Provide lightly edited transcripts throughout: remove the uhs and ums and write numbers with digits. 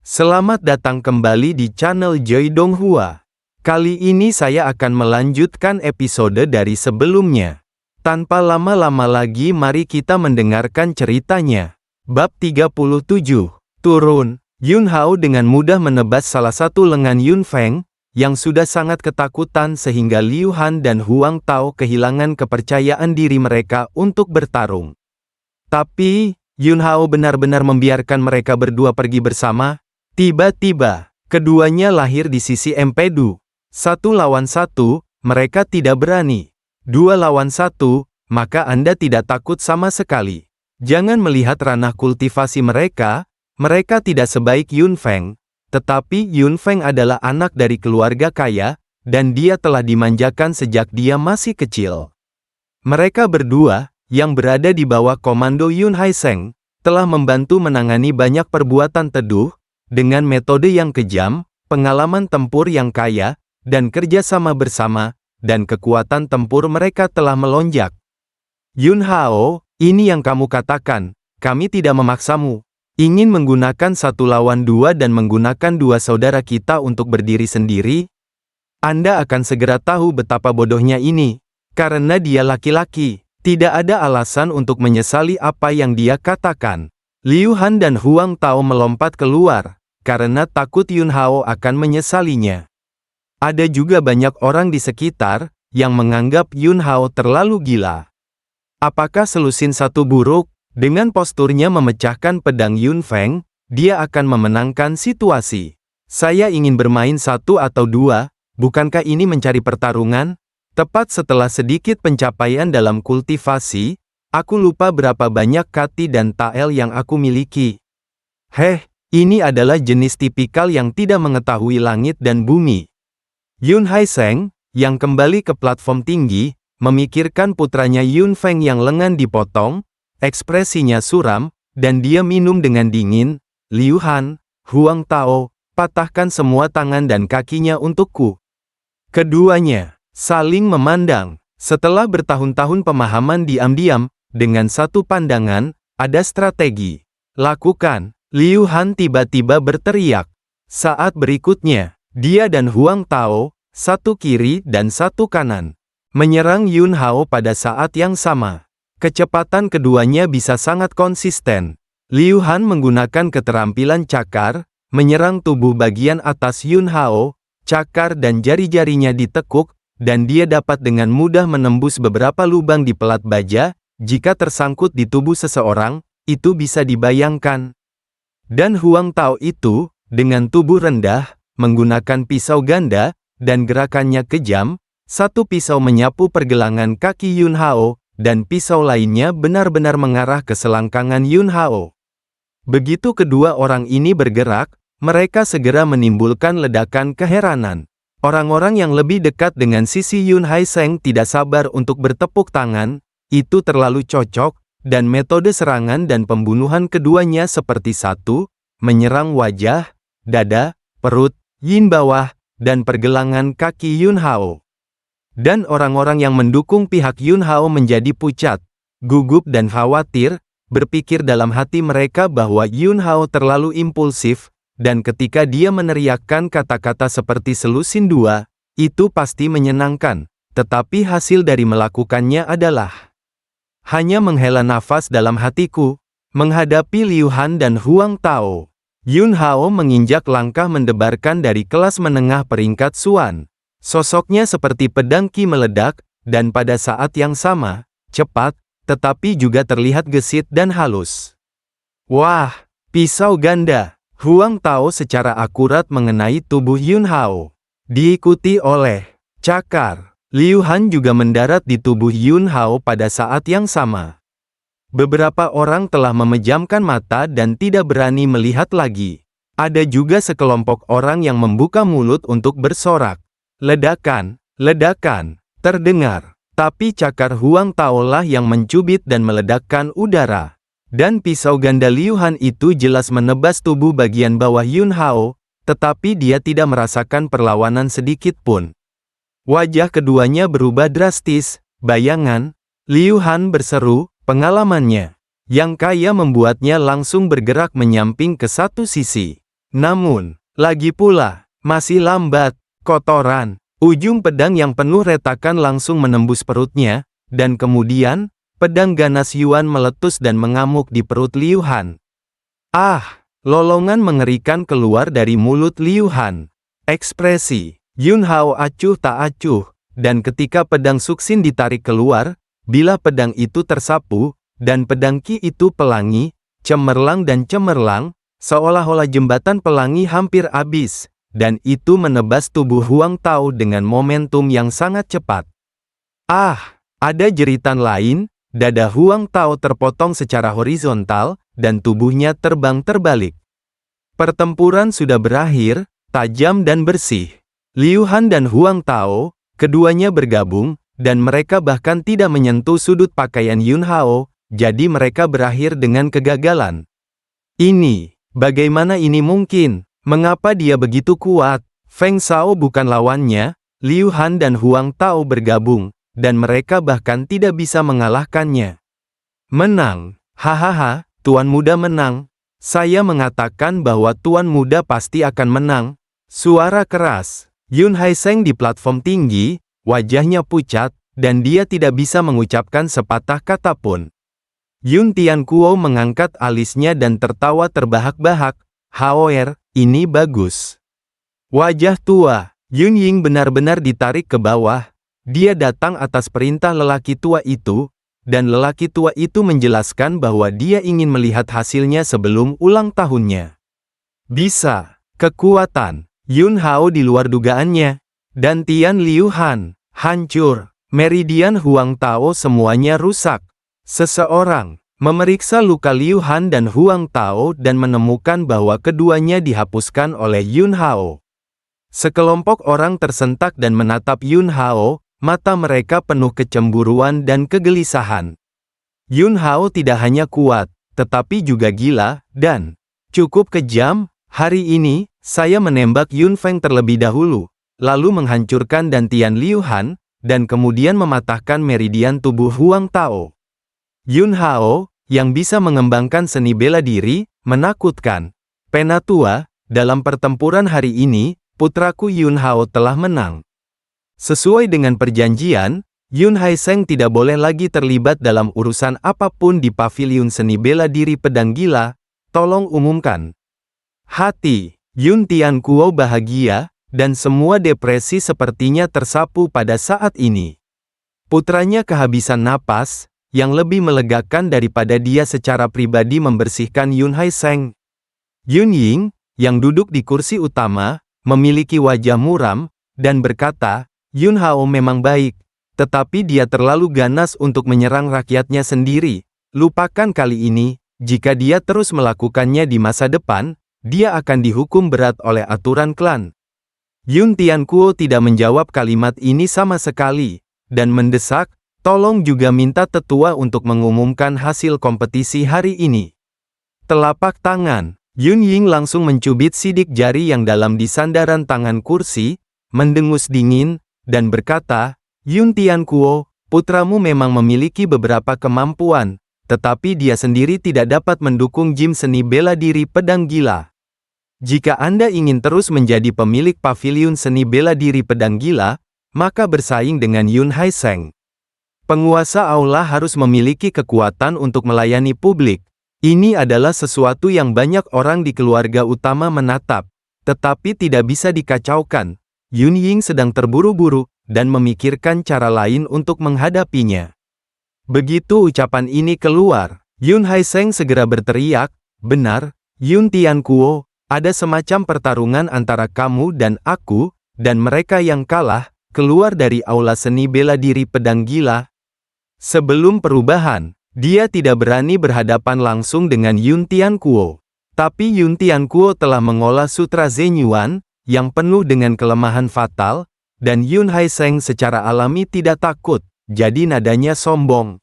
Selamat datang kembali di channel Joy Donghua. Kali ini saya akan melanjutkan episode dari sebelumnya. Tanpa lama-lama lagi mari kita mendengarkan ceritanya. Bab 37. Turun. Yun Hao dengan mudah menebas salah satu lengan Yun Feng, yang sudah sangat ketakutan sehingga Liu Han dan Huang Tao kehilangan kepercayaan diri mereka untuk bertarung. Tapi, Yun Hao benar-benar membiarkan mereka berdua pergi bersama. Tiba-tiba, keduanya lahir di sisi empedu. 1 lawan 1, mereka tidak berani. 2 lawan 1, maka Anda tidak takut sama sekali. Jangan melihat ranah kultivasi mereka tidak sebaik Yun Feng. Tetapi Yun Feng adalah anak dari keluarga kaya, dan dia telah dimanjakan sejak dia masih kecil. Mereka berdua, yang berada di bawah komando Yun Haiseng, telah membantu menangani banyak perbuatan teduh, dengan metode yang kejam, pengalaman tempur yang kaya, dan kerjasama bersama, dan kekuatan tempur mereka telah melonjak. Yun Hao, ini yang kamu katakan, kami tidak memaksamu. Ingin menggunakan 1 lawan 2 dan menggunakan 2 saudara kita untuk berdiri sendiri? Anda akan segera tahu betapa bodohnya ini. Karena dia laki-laki, tidak ada alasan untuk menyesali apa yang dia katakan. Liu Han dan Huang Tao melompat keluar, karena takut Yun Hao akan menyesalinya. Ada juga banyak orang di sekitar, yang menganggap Yun Hao terlalu gila. Apakah selusin satu buruk? Dengan posturnya memecahkan pedang Yun Feng, dia akan memenangkan situasi. Saya ingin bermain 1 atau 2, bukankah ini mencari pertarungan? Tepat setelah sedikit pencapaian dalam kultivasi, aku lupa berapa banyak kati dan tael yang aku miliki. Ini adalah jenis tipikal yang tidak mengetahui langit dan bumi. Yun Haiseng, yang kembali ke platform tinggi, memikirkan putranya Yun Feng yang lengan dipotong, ekspresinya suram, dan dia minum dengan dingin. Liu Han, Huang Tao, patahkan semua tangan dan kakinya untukku. Keduanya saling memandang. Setelah bertahun-tahun pemahaman diam-diam, dengan satu pandangan, ada strategi. Lakukan. Liu Han tiba-tiba berteriak. Saat berikutnya, dia dan Huang Tao, satu kiri dan satu kanan, menyerang Yun Hao pada saat yang sama. Kecepatan keduanya bisa sangat konsisten. Liu Han menggunakan keterampilan cakar, menyerang tubuh bagian atas Yun Hao, cakar dan jari-jarinya ditekuk, dan dia dapat dengan mudah menembus beberapa lubang di pelat baja. Jika tersangkut di tubuh seseorang, itu bisa dibayangkan. Dan Huang Tao itu, dengan tubuh rendah, menggunakan pisau ganda, dan gerakannya kejam, satu pisau menyapu pergelangan kaki Yun Hao, dan pisau lainnya benar-benar mengarah ke selangkangan Yun Hao. Begitu kedua orang ini bergerak, mereka segera menimbulkan ledakan keheranan. Orang-orang yang lebih dekat dengan sisi Yun Haiseng tidak sabar untuk bertepuk tangan, itu terlalu cocok, dan metode serangan dan pembunuhan keduanya seperti satu, menyerang wajah, dada, perut, yin bawah, dan pergelangan kaki Yun Hao. Dan orang-orang yang mendukung pihak Yun Hao menjadi pucat, gugup dan khawatir, berpikir dalam hati mereka bahwa Yun Hao terlalu impulsif, dan ketika dia meneriakkan kata-kata seperti selusin 2, itu pasti menyenangkan, tetapi hasil dari melakukannya adalah hanya menghela nafas dalam hatiku, menghadapi Liu Han dan Huang Tao. Yun Hao menginjak langkah mendebarkan dari kelas menengah peringkat Suan. Sosoknya seperti pedang Qi meledak, dan pada saat yang sama, cepat, tetapi juga terlihat gesit dan halus. Wah, pisau ganda. Huang Tao secara akurat mengenai tubuh Yun Hao. Diikuti oleh cakar. Liu Han juga mendarat di tubuh Yun Hao pada saat yang sama. Beberapa orang telah memejamkan mata dan tidak berani melihat lagi. Ada juga sekelompok orang yang membuka mulut untuk bersorak. Ledakan, ledakan, terdengar. Tapi cakar Huang Tao lah yang mencubit dan meledakkan udara. Dan pisau ganda Liu Han itu jelas menebas tubuh bagian bawah Yun Hao, tetapi dia tidak merasakan perlawanan sedikit pun. Wajah keduanya berubah drastis. Bayangan, Liu Han berseru, pengalamannya yang kaya membuatnya langsung bergerak menyamping ke satu sisi. Namun, lagi pula, masih lambat, kotoran. Ujung pedang yang penuh retakan langsung menembus perutnya, dan kemudian, pedang ganas Yuan meletus dan mengamuk di perut Liu Han. Ah! Lolongan mengerikan keluar dari mulut Liu Han. Ekspresi Yun Hao acuh tak acuh, dan ketika pedang Suksin ditarik keluar, bila pedang itu tersapu, dan pedang Qi itu pelangi, cemerlang dan cemerlang, seolah-olah jembatan pelangi hampir habis, dan itu menebas tubuh Huang Tao dengan momentum yang sangat cepat. Ah! Ada jeritan lain, dada Huang Tao terpotong secara horizontal, dan tubuhnya terbang terbalik. Pertempuran sudah berakhir, tajam dan bersih. Liu Han dan Huang Tao, keduanya bergabung, dan mereka bahkan tidak menyentuh sudut pakaian Yun Hao, jadi mereka berakhir dengan kegagalan. Bagaimana ini mungkin? Mengapa dia begitu kuat? Feng Shao bukan lawannya, Liu Han dan Huang Tao bergabung, dan mereka bahkan tidak bisa mengalahkannya. Menang! Hahaha, Tuan Muda menang. Saya mengatakan bahwa Tuan Muda pasti akan menang. Suara keras. Yun Haiseng di platform tinggi, wajahnya pucat, dan dia tidak bisa mengucapkan sepatah kata pun. Yun Tianquo mengangkat alisnya dan tertawa terbahak-bahak. Haoer, ini bagus. Wajah tua, Yun Ying benar-benar ditarik ke bawah. Dia datang atas perintah lelaki tua itu, dan lelaki tua itu menjelaskan bahwa dia ingin melihat hasilnya sebelum ulang tahunnya. Bisa. Kekuatan. Yun Hao di luar dugaannya. Dan Tian Liu Han, hancur. Meridian Huang Tao semuanya rusak. Seseorang memeriksa luka Liu Han dan Huang Tao dan menemukan bahwa keduanya dihapuskan oleh Yun Hao. Sekelompok orang tersentak dan menatap Yun Hao. Mata mereka penuh kecemburuan dan kegelisahan. Yun Hao tidak hanya kuat, tetapi juga gila, dan cukup kejam. Hari ini, saya menembak Yun Feng terlebih dahulu, lalu menghancurkan dantian Liu Han, dan kemudian mematahkan meridian tubuh Huang Tao. Yun Hao, yang bisa mengembangkan seni bela diri, menakutkan. Penatua, dalam pertempuran hari ini, putraku Yun Hao telah menang. Sesuai dengan perjanjian, Yun Haiseng tidak boleh lagi terlibat dalam urusan apapun di paviliun seni bela diri pedang gila, tolong umumkan. Hati Yun Tianquo bahagia, dan semua depresi sepertinya tersapu pada saat ini. Putranya kehabisan napas, yang lebih melegakan daripada dia secara pribadi membersihkan Yun Haiseng. Yun Ying, yang duduk di kursi utama, memiliki wajah muram, dan berkata, Yun Hao memang baik, tetapi dia terlalu ganas untuk menyerang rakyatnya sendiri. Lupakan kali ini, jika dia terus melakukannya di masa depan, dia akan dihukum berat oleh aturan klan. Yun Tianquo tidak menjawab kalimat ini sama sekali, dan mendesak, tolong juga minta tetua untuk mengumumkan hasil kompetisi hari ini. Telapak tangan, Yun Ying langsung mencubit sidik jari yang dalam di sandaran tangan kursi, mendengus dingin, dan berkata, Yun Tianquo, putramu memang memiliki beberapa kemampuan, tetapi dia sendiri tidak dapat mendukung gym seni bela diri pedang gila. Jika Anda ingin terus menjadi pemilik paviliun seni bela diri pedang gila, maka bersaing dengan Yun Haiseng. Penguasa aula harus memiliki kekuatan untuk melayani publik. Ini adalah sesuatu yang banyak orang di keluarga utama menatap, tetapi tidak bisa dikacaukan. Yun Ying sedang terburu-buru, dan memikirkan cara lain untuk menghadapinya. Begitu ucapan ini keluar, Yun Haiseng segera berteriak, benar, Yun Tianquo, ada semacam pertarungan antara kamu dan aku, dan mereka yang kalah, keluar dari aula seni bela diri pedang gila. Sebelum perubahan, dia tidak berani berhadapan langsung dengan Yun Tianquo. Tapi Yun Tianquo telah mengolah Sutra Zenyuan, yang penuh dengan kelemahan fatal, dan Yun Haiseng secara alami tidak takut, jadi nadanya sombong.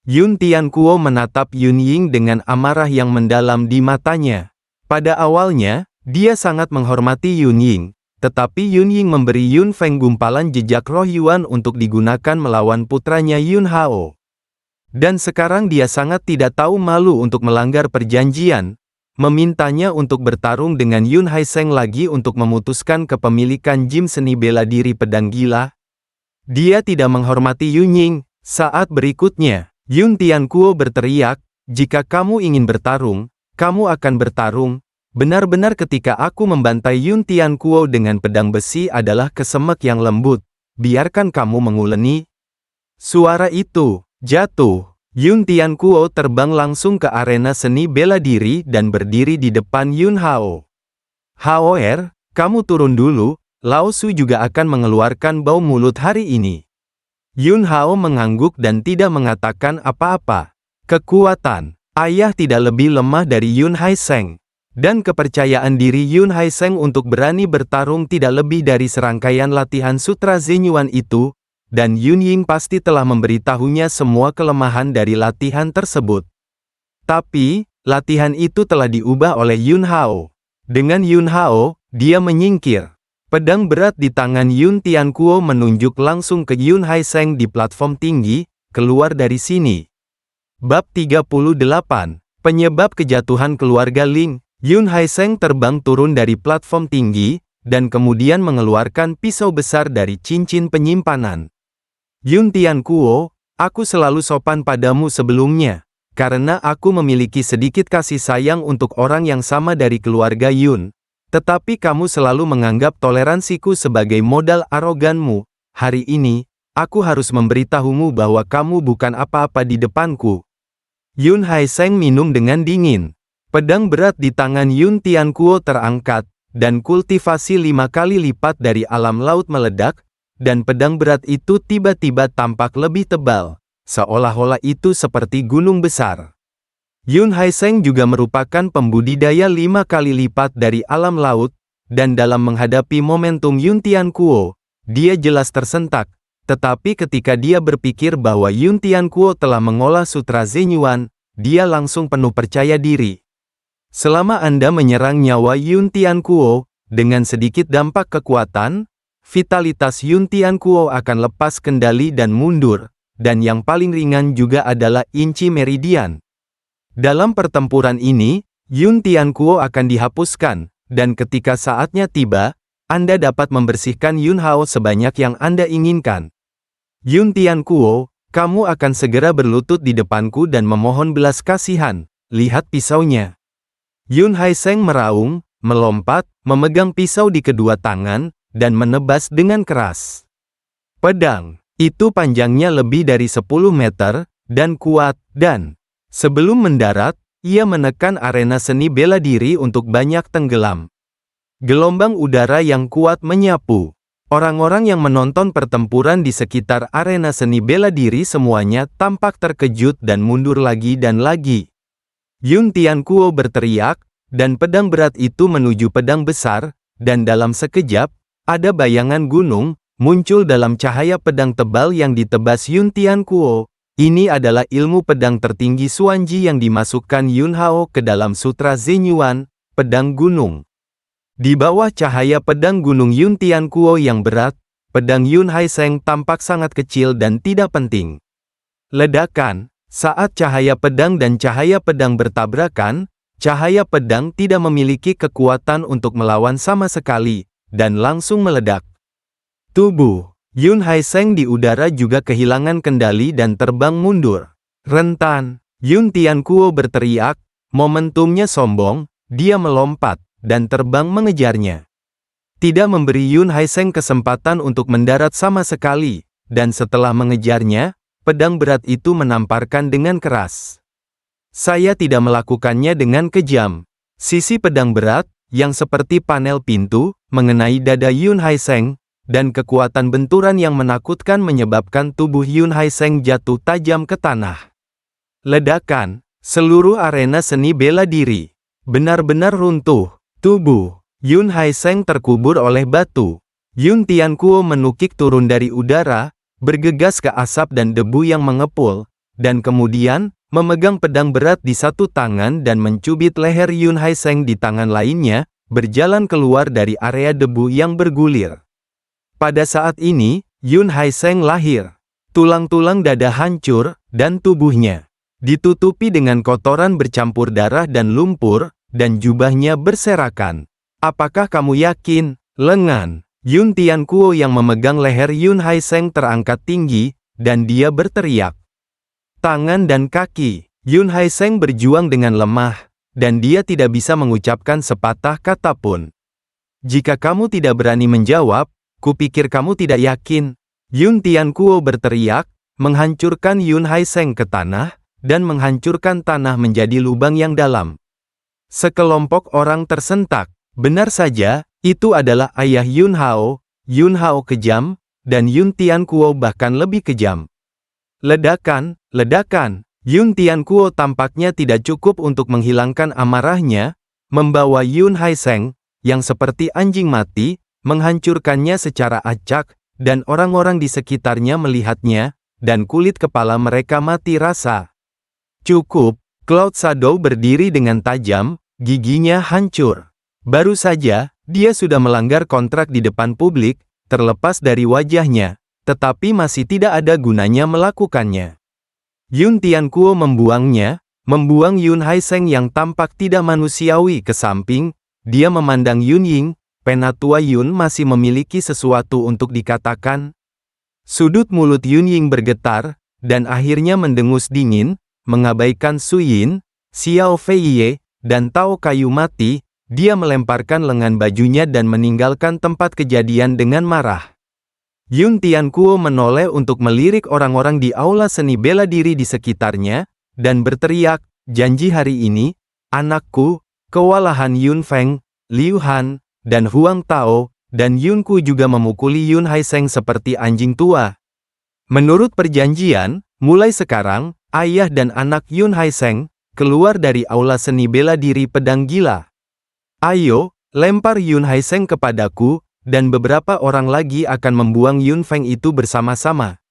Yun Tianquo menatap Yun Ying dengan amarah yang mendalam di matanya. Pada awalnya, dia sangat menghormati Yun Ying, tetapi Yun Ying memberi Yun Feng gumpalan jejak roh Yuan untuk digunakan melawan putranya Yun Hao. Dan sekarang dia sangat tidak tahu malu untuk melanggar perjanjian. memintanya untuk bertarung dengan Yun Haiseng lagi untuk memutuskan kepemilikan gym seni bela diri pedang gila. Dia tidak menghormati Yun Ying. Saat berikutnya, Yun Tianquo berteriak, "Jika kamu ingin bertarung, kamu akan bertarung." Benar-benar ketika aku membantai Yun Tianquo dengan pedang besi adalah kesemek yang lembut. Biarkan kamu menguleni. Suara itu jatuh. Yun Tianquo terbang langsung ke arena seni bela diri dan berdiri di depan Yun Hao. "Hao, kamu turun dulu, Lao Su juga akan mengeluarkan bau mulut hari ini." Yun Hao mengangguk dan tidak mengatakan apa-apa. Kekuatan ayah tidak lebih lemah dari Yun Haiseng. Dan kepercayaan diri Yun Haiseng untuk berani bertarung tidak lebih dari serangkaian latihan Sutra Zenyuan itu, dan Yun Ying pasti telah memberitahunya semua kelemahan dari latihan tersebut. Tapi, latihan itu telah diubah oleh Yun Hao. Dengan Yun Hao, dia menyingkir. Pedang berat di tangan Yun Tianquo menunjuk langsung ke Yun Haiseng di platform tinggi, "Keluar dari sini." Bab 38, Penyebab Kejatuhan Keluarga Ling. Yun Haiseng terbang turun dari platform tinggi, dan kemudian mengeluarkan pisau besar dari cincin penyimpanan. "Yun Tianquo, aku selalu sopan padamu sebelumnya, karena aku memiliki sedikit kasih sayang untuk orang yang sama dari keluarga Yun. Tetapi kamu selalu menganggap toleransiku sebagai modal aroganmu. Hari ini, aku harus memberitahumu bahwa kamu bukan apa-apa di depanku." Yun Haiseng minum dengan dingin. Pedang berat di tangan Yun Tianquo terangkat, dan kultivasi 5 kali lipat dari alam laut meledak, dan pedang berat itu tiba-tiba tampak lebih tebal, seolah-olah itu seperti gunung besar. Yun Haiseng juga merupakan pembudidaya 5 kali lipat dari alam laut, dan dalam menghadapi momentum Yun Tianquo, dia jelas tersentak. Tetapi ketika dia berpikir bahwa Yun Tianquo telah mengolah Sutra Zenyuan, dia langsung penuh percaya diri. Selama Anda menyerang nyawa Yun Tianquo, dengan sedikit dampak kekuatan, vitalitas Yun Tianquo akan lepas kendali dan mundur, dan yang paling ringan juga adalah inci meridian. Dalam pertempuran ini, Yun Tianquo akan dihapuskan, dan ketika saatnya tiba, Anda dapat membersihkan Yun Hao sebanyak yang Anda inginkan. "Yun Tianquo, kamu akan segera berlutut di depanku dan memohon belas kasihan. Lihat pisaunya." Yun Haiseng meraung, melompat, memegang pisau di kedua tangan, dan menebas dengan keras. Pedang itu panjangnya lebih dari 10 meter, dan kuat, dan sebelum mendarat, ia menekan arena seni bela diri untuk banyak tenggelam. Gelombang udara yang kuat menyapu. Orang-orang yang menonton pertempuran di sekitar arena seni bela diri semuanya tampak terkejut dan mundur lagi dan lagi. Yun Tianquo berteriak, dan pedang berat itu menuju pedang besar, dan dalam sekejap, ada bayangan gunung, muncul dalam cahaya pedang tebal yang ditebas Yun Tianquo. Ini adalah ilmu pedang tertinggi Xuanji yang dimasukkan Yun Hao ke dalam Sutra Zenyuan, pedang gunung. Di bawah cahaya pedang gunung Yun Tianquo yang berat, pedang Yun Haiseng tampak sangat kecil dan tidak penting. Ledakan, saat cahaya pedang dan cahaya pedang bertabrakan, cahaya pedang tidak memiliki kekuatan untuk melawan sama sekali, dan langsung meledak. Tubuh Yun Haiseng di udara juga kehilangan kendali dan terbang mundur. Rentan, Yun Tianquo berteriak, momentumnya sombong, dia melompat, dan terbang mengejarnya. Tidak memberi Yun Haiseng kesempatan untuk mendarat sama sekali, dan setelah mengejarnya, pedang berat itu menamparkan dengan keras. "Saya tidak melakukannya dengan kejam." Sisi pedang berat, yang seperti panel pintu, mengenai dada Yun Haiseng, dan kekuatan benturan yang menakutkan menyebabkan tubuh Yun Haiseng jatuh tajam ke tanah. Ledakan, seluruh arena seni bela diri benar-benar runtuh. Tubuh Yun Haiseng terkubur oleh batu. Yun Tianquo menukik turun dari udara, bergegas ke asap dan debu yang mengepul, dan kemudian memegang pedang berat di satu tangan dan mencubit leher Yun Haiseng di tangan lainnya, berjalan keluar dari area debu yang bergulir. Pada saat ini, Yun Haiseng lahir. Tulang-tulang dada hancur, dan tubuhnya ditutupi dengan kotoran bercampur darah dan lumpur, dan jubahnya berserakan. Apakah kamu yakin? Lengan Yun Tianquo yang memegang leher Yun Haiseng terangkat tinggi, dan dia berteriak. Tangan dan kaki Yun Haiseng berjuang dengan lemah, dan dia tidak bisa mengucapkan sepatah kata pun. Jika kamu tidak berani menjawab, kupikir kamu tidak yakin. Yun Tianquo berteriak, menghancurkan Yun Haiseng ke tanah, dan menghancurkan tanah menjadi lubang yang dalam. Sekelompok orang tersentak. Benar saja, itu adalah ayah Yun Hao. Yun Hao kejam, dan Yun Tianquo bahkan lebih kejam. Ledakan, ledakan. Yun Tianquo tampaknya tidak cukup untuk menghilangkan amarahnya, membawa Yun Haiseng, yang seperti anjing mati, menghancurkannya secara acak, dan orang-orang di sekitarnya melihatnya, dan kulit kepala mereka mati rasa. Cukup, Cloud Shadow berdiri dengan tajam, giginya hancur. Baru saja, dia sudah melanggar kontrak di depan publik, terlepas dari wajahnya, tetapi masih tidak ada gunanya melakukannya. Yun Tianquo membuang Yun Haiseng yang tampak tidak manusiawi ke samping, dia memandang Yun Ying, penatua Yun masih memiliki sesuatu untuk dikatakan. Sudut mulut Yun Ying bergetar, dan akhirnya mendengus dingin, mengabaikan Su Yin, Xiao Feiye, dan Tao Kayu Mati. Dia melemparkan lengan bajunya dan meninggalkan tempat kejadian dengan marah. Yun Tianquo menoleh untuk melirik orang-orang di aula seni bela diri di sekitarnya, dan berteriak, janji hari ini, anakku, kewalahan Yun Feng, Liu Han, dan Huang Tao, dan Yun Ku juga memukuli Yun Haiseng seperti anjing tua. Menurut perjanjian, mulai sekarang, ayah dan anak Yun Haiseng, keluar dari aula seni bela diri pedang gila. Ayo, lempar Yun Haiseng kepadaku, dan beberapa orang lagi akan membuang Yun Feng itu bersama-sama.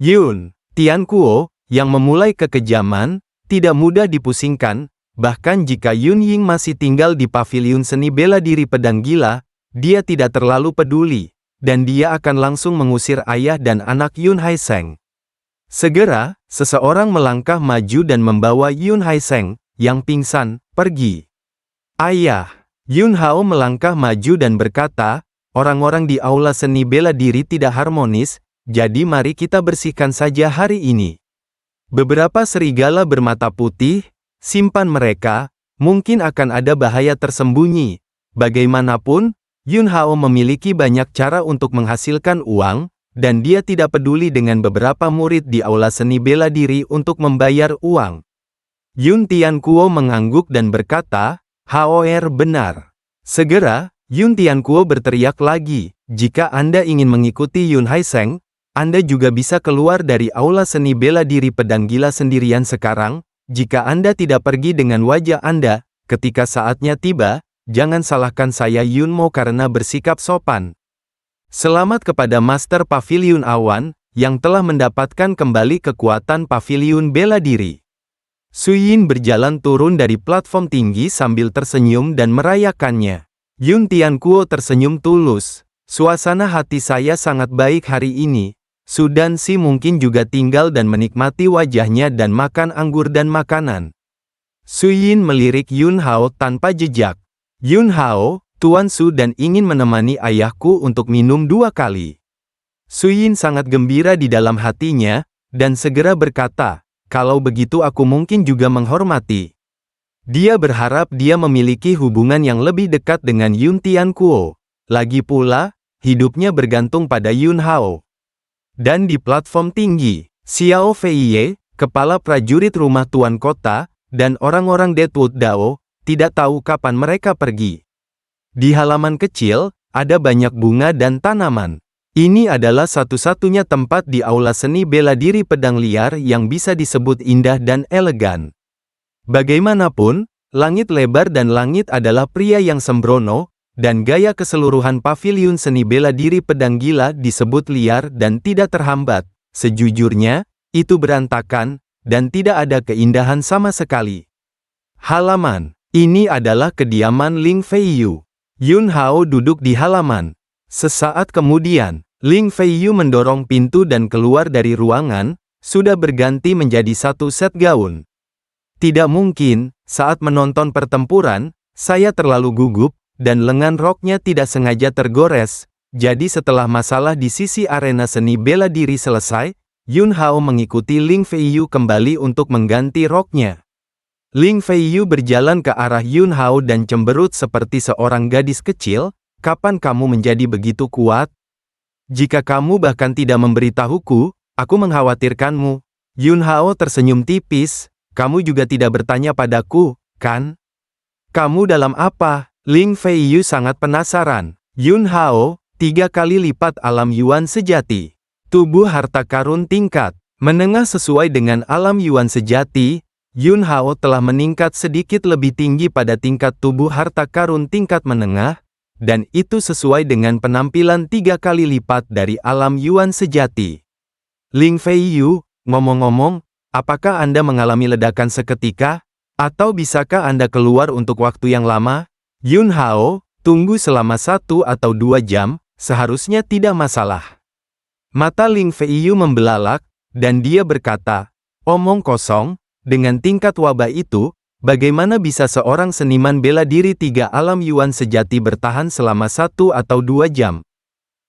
Yun Tianquo, yang memulai kekejaman, tidak mudah dipusingkan, bahkan jika Yun Ying masih tinggal di paviliun seni bela diri pedang gila, dia tidak terlalu peduli, dan dia akan langsung mengusir ayah dan anak Yun Haiseng. Segera, seseorang melangkah maju dan membawa Yun Haiseng, yang pingsan, pergi. Ayah! Yun Hao melangkah maju dan berkata, orang-orang di aula seni bela diri tidak harmonis, jadi mari kita bersihkan saja hari ini. Beberapa serigala bermata putih, simpan mereka, mungkin akan ada bahaya tersembunyi. Bagaimanapun, Yun Hao memiliki banyak cara untuk menghasilkan uang, dan dia tidak peduli dengan beberapa murid di aula seni bela diri untuk membayar uang. Yun Tianquo mengangguk dan berkata, Haoer benar. Segera, Yun Tianquo berteriak lagi, jika Anda ingin mengikuti Yun Haiseng, Anda juga bisa keluar dari aula seni bela diri pedang gila sendirian sekarang. Jika Anda tidak pergi dengan wajah Anda, ketika saatnya tiba, jangan salahkan saya Yun Mo karena bersikap sopan. Selamat kepada Master Paviliun Awan, yang telah mendapatkan kembali kekuatan Paviliun Bela Diri. Su Yin berjalan turun dari platform tinggi sambil tersenyum dan merayakannya. Yun Tianquo tersenyum tulus. Suasana hati saya sangat baik hari ini. Su Dansi mungkin juga tinggal dan menikmati wajahnya dan makan anggur dan makanan. Su Yin melirik Yun Hao tanpa jejak. Yun Hao, Tuan Su dan ingin menemani ayahku untuk minum 2 kali. Su Yin sangat gembira di dalam hatinya, dan segera berkata, kalau begitu aku mungkin juga menghormati. Dia berharap dia memiliki hubungan yang lebih dekat dengan Yun Tianquo. Lagi pula, hidupnya bergantung pada Yun Hao. Dan di platform tinggi, Xiao Feiye, kepala prajurit rumah tuan kota, dan orang-orang Deadwood Dao, tidak tahu kapan mereka pergi. Di halaman kecil, ada banyak bunga dan tanaman. Ini adalah satu-satunya tempat di aula seni bela diri pedang liar yang bisa disebut indah dan elegan. Bagaimanapun, langit lebar dan langit adalah pria yang sembrono, dan gaya keseluruhan paviliun seni bela diri pedang gila disebut liar dan tidak terhambat. Sejujurnya, itu berantakan, dan tidak ada keindahan sama sekali. Halaman. Ini adalah kediaman Ling Feiyu. Yun Hao duduk di halaman. Sesaat kemudian, Ling Feiyu mendorong pintu dan keluar dari ruangan, sudah berganti menjadi satu set gaun. Tidak mungkin, saat menonton pertempuran, saya terlalu gugup, dan lengan roknya tidak sengaja tergores. Jadi setelah masalah di sisi arena seni bela diri selesai, Yun Hao mengikuti Ling Feiyu kembali untuk mengganti roknya. Ling Feiyu berjalan ke arah Yun Hao dan cemberut seperti seorang gadis kecil, "Kapan kamu menjadi begitu kuat? Jika kamu bahkan tidak memberitahuku, aku mengkhawatirkanmu." Yun Hao tersenyum tipis, "Kamu juga tidak bertanya padaku, kan? Kamu dalam apa?" Ling Feiyu sangat penasaran. Yun Hao, 3 kali lipat alam Yuan sejati. Tubuh harta karun tingkat menengah sesuai dengan alam Yuan sejati. Yun Hao telah meningkat sedikit lebih tinggi pada tingkat tubuh harta karun tingkat menengah, dan itu sesuai dengan penampilan 3 kali lipat dari alam Yuan sejati. Ling Feiyu, ngomong-ngomong, apakah Anda mengalami ledakan seketika? Atau bisakah Anda keluar untuk waktu yang lama? Yun Hao, tunggu selama 1 atau 2 jam, seharusnya tidak masalah. Mata Ling Feiyu membelalak, dan dia berkata, "Omong kosong, dengan tingkat wabah itu, bagaimana bisa seorang seniman bela diri 3 alam Yuan sejati bertahan selama 1 atau 2 jam?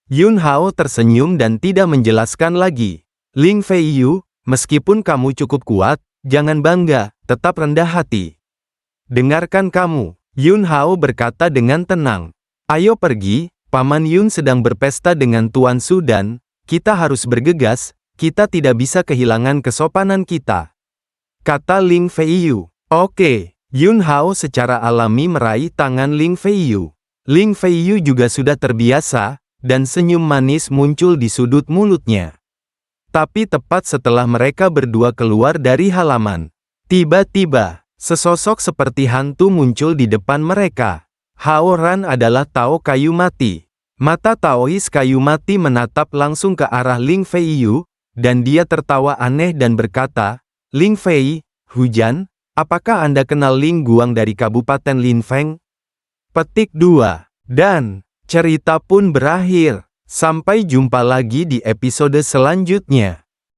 Yun Hao tersenyum dan tidak menjelaskan lagi. Ling Feiyu, meskipun kamu cukup kuat, jangan bangga, tetap rendah hati. Dengarkan kamu, Yun Hao berkata dengan tenang. Ayo pergi, Paman Yun sedang berpesta dengan Tuan Su dan kita harus bergegas, kita tidak bisa kehilangan kesopanan kita. Kata Ling Feiyu. Oke, Yun Hao secara alami meraih tangan Ling Feiyu. Ling Feiyu juga sudah terbiasa, dan senyum manis muncul di sudut mulutnya. Tapi tepat setelah mereka berdua keluar dari halaman, tiba-tiba, sesosok seperti hantu muncul di depan mereka. Hao Ran adalah Tao kayu mati. Mata Taois kayu mati menatap langsung ke arah Ling Feiyu, dan dia tertawa aneh dan berkata, "Ling Fei, hujan, apakah Anda kenal Ling Guang dari Kabupaten Linfeng?" Petik 2. Dan cerita pun berakhir. Sampai jumpa lagi di episode selanjutnya.